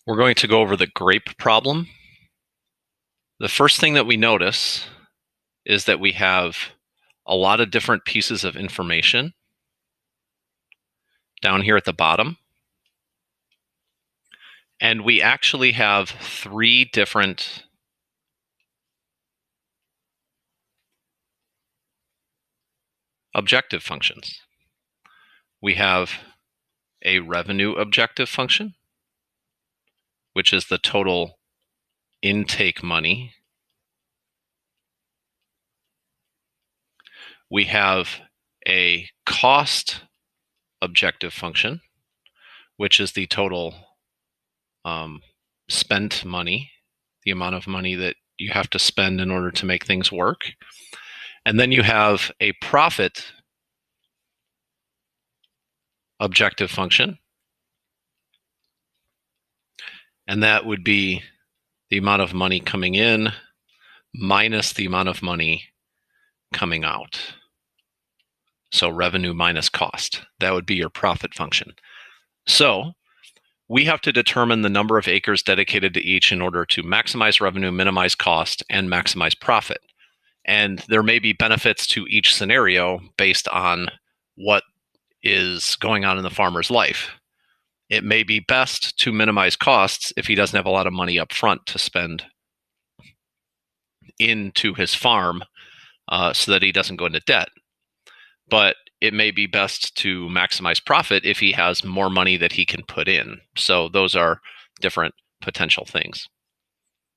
We're going to go over the grape problem. The first thing that we notice is that we have a lot of different pieces of information down here at the bottom. And we actually have three different objective functions. We have a revenue objective function, which is the total intake money. We have a cost objective function, which is the total spent money, the amount of money that you have to spend in order to make things work. And then you have a profit objective function, and that would be the amount of money coming in minus the amount of money coming out. So revenue minus cost. That would be your profit function. So we have to determine the number of acres dedicated to each in order to maximize revenue, minimize cost, and maximize profit. And there may be benefits to each scenario based on what is going on in the farmer's life. It may be best to minimize costs if he doesn't have a lot of money up front to spend into his farm so that he doesn't go into debt. But it may be best to maximize profit if he has more money that he can put in. So those are different potential things.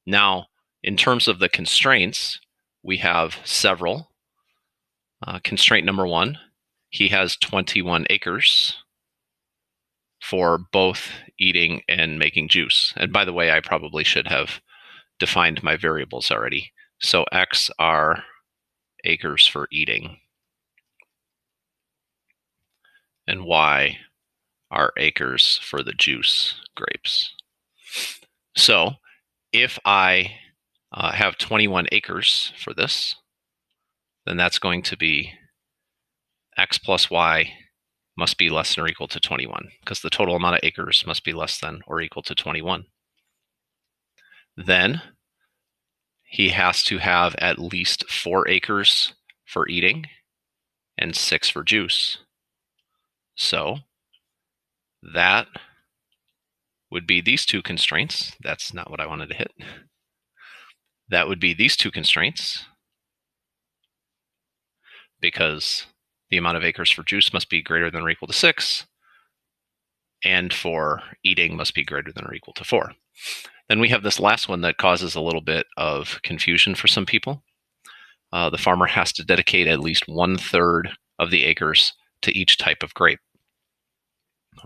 Now, in terms of the constraints, we have several. Constraint number one, he has 21 acres for both eating and making juice. And by the way, I probably should have defined my variables already. So X are acres for eating, and Y are acres for the juice, grapes. So if I have 21 acres for this, then that's going to be X plus Y must be less than or equal to 21, because the total amount of acres must be less than or equal to 21. Then he has to have at least 4 acres for eating and 6 for juice. So that would be these two constraints. That's not what I wanted to hit. That would be these two constraints, because the amount of acres for juice must be greater than or equal to 6, and for eating must be greater than or equal to 4. Then we have this last one that causes a little bit of confusion for some people. The farmer has to dedicate at least 1/3 of the acres to each type of grape.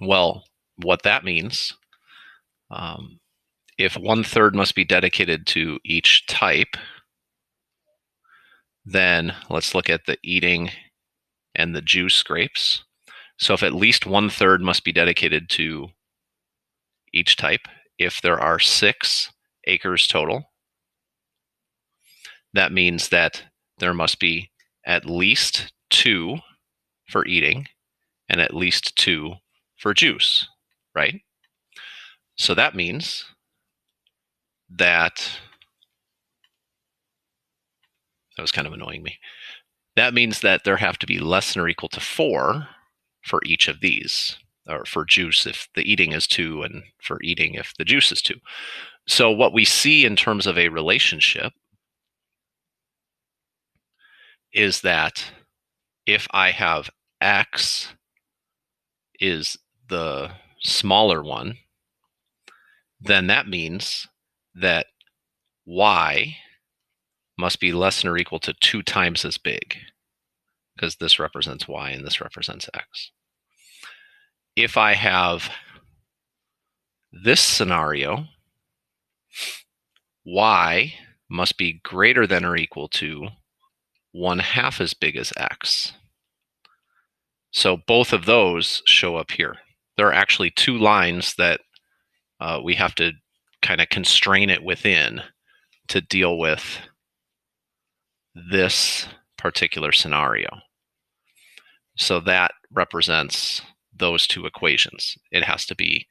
Well, what that means, if 1/3 must be dedicated to each type, then let's look at the eating and the juice grapes. So if at least 1/3 must be dedicated to each type, if there are 6 acres total, that means that there must be at least 2 for eating and at least 2 for juice, right? So that means that was kind of annoying me. That means that there have to be less than or equal to 4 for each of these, or for juice if the eating is 2, and for eating if the juice is 2. So what we see in terms of a relationship is that if I have X is the smaller one, then that means that Y must be less than or equal to 2 times as big, because this represents Y and this represents X. If I have this scenario, Y must be greater than or equal to 1/2 as big as X. So both of those show up here. There are actually 2 lines that we have to kind of constrain it within to deal with this particular scenario. So that represents those 2 equations. It has to be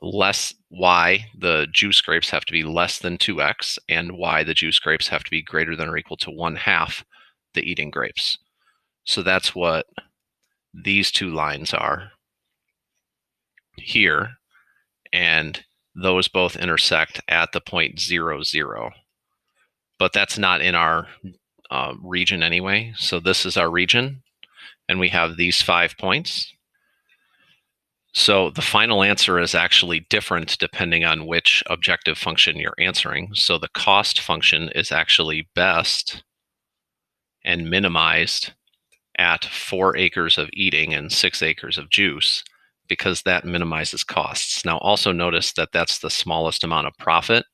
less y, the juice grapes have to be less than 2x, and y, the juice grapes have to be greater than or equal to 1/2 the eating grapes. So that's what these two lines are here, and those both intersect at the point 0, 0. But that's not in our region anyway. So this is our region, and we have these 5 points. So the final answer is actually different depending on which objective function you're answering. So the cost function is actually best and minimized at 4 acres of eating and 6 acres of juice, because that minimizes costs. Now also notice that that's the smallest amount of profit,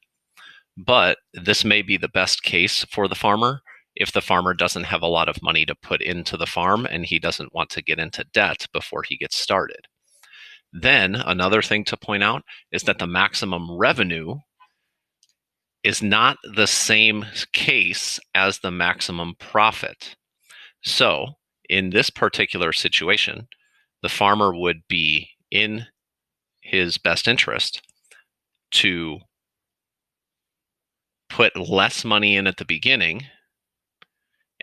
but this may be the best case for the farmer if the farmer doesn't have a lot of money to put into the farm and he doesn't want to get into debt before he gets started. Then another thing to point out is that the maximum revenue is not the same case as the maximum profit. So in this particular situation, the farmer would be in his best interest to put less money in at the beginning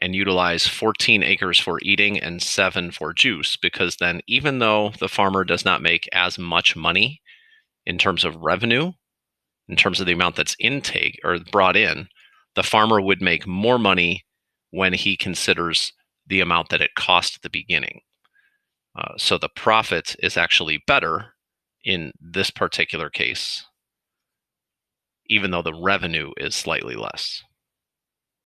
and utilize 14 acres for eating and 7 for juice, because then even though the farmer does not make as much money in terms of revenue, in terms of the amount that's intake or brought in, the farmer would make more money when he considers the amount that it cost at the beginning. So the profit is actually better in this particular case, even though the revenue is slightly less.